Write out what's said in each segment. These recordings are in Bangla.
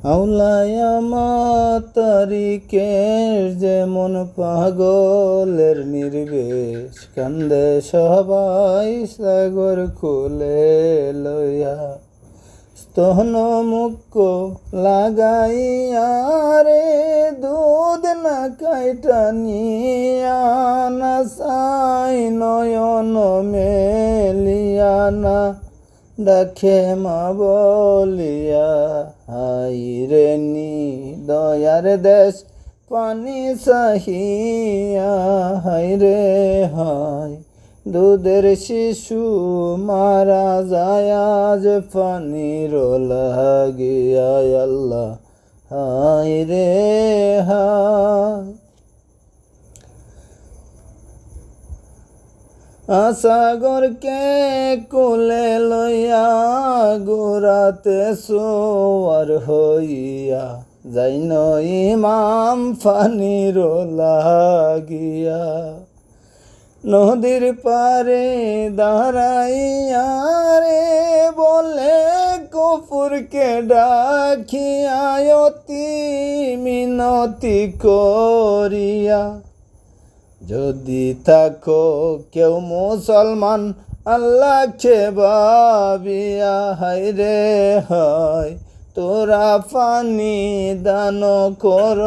আউলায়া মাতারিকের যেমন পাগলের নির্বেশ, কান্দে সবাই সাগর খুলে লইয়া। স্তন মুখ লাগাইয়া রে দুধ না কাইটা নিয়া, না সাই নয়ন মেলিয়া, না ডাকে মা বলিয়া। হাই রে নি দয়ার দেশ পানি সাহিয়া, হাই রে হাই দুধের শিশু মারা যায় আজ পানির লাগিয়া। আল্লাহ হাই রে হাই। সাগরকে কোলে লইয়া গোরাতে সোয়ার হইয়া, যাইন ইমাম পানির লাগিয়া। নদীর পারে দাঁড়াইয়া রে বলে কফুরকে ডাকিয়া, অতি মিনতি করিয়া। যদি থাকো কেউ মুসলমান আল্লাহকে ভাবিয়া, হায় রে হায় তোরা পানি দান কর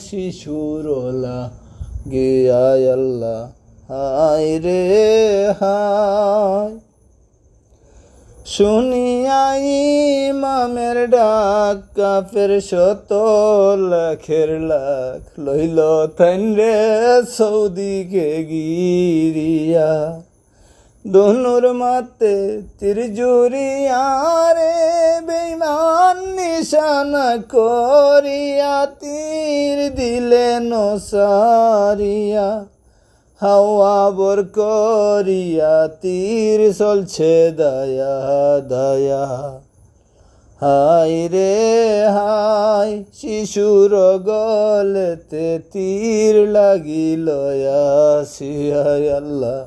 শিশুর লাগিয়া। আল্লাহ হায় রে হায়। শুনিয়া ইমামের ডাক কাফের শত লাখের লাখ, লইল থাইন রে সৌদিকে গিরিয়া। ধনুর মাতে তীর জুরিয়া রে বেঈমান নিশানা করিয়া, তীর দিলেন সারিয়া। হাওয়া বর করিয়া তীর চলছে দয়া দয়া। হাই রে হাই শিশুর গলেতে তীর লাগিল আসিয়া। আল্লাহ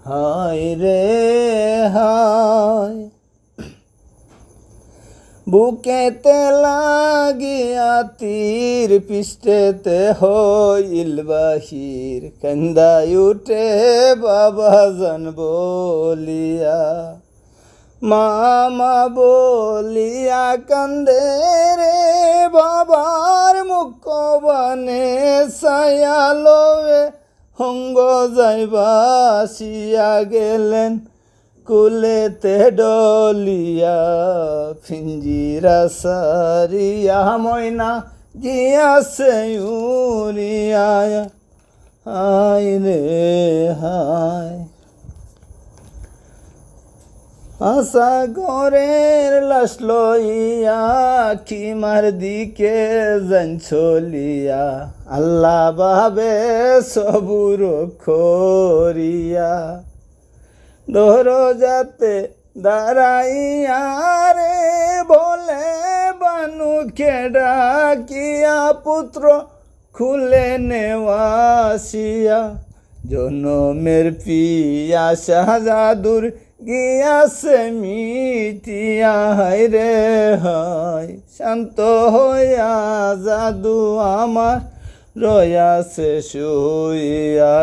হাই রে হাই। বুকেতে লাগিয়া তীর পৃষ্ঠেতে হইল বাহির, কান্দায় উঠে বাবা জান বলিয়া। মামা বলিয়া কান্দে রে বাবার মুখ বানে ছায়া লয়ে, হঙ্গ যাইবাসিয়া গেলেন কুলেতে ডলিয়া। ফিঞ্জিরা সারিয়া ময়না গিয়াছে উড়িয়া। হায় রে হায়। সাগরের লাশ লইয়া খিমার দিকে যান চলিয়া, আল্লাহ ভাবে সবুর করিয়া। দরজাতে দাঁড়াইয়া রে বলে বানুকে ডাকিয়া, পুত্র খুলে নেওয়াসিয়া। জনমের পিয়া শাহজাদুর গিয়াছে মিটিয়া। হায় রে হায় শান্ত হইয়া জাদু আমার রয়াছে শুইয়া।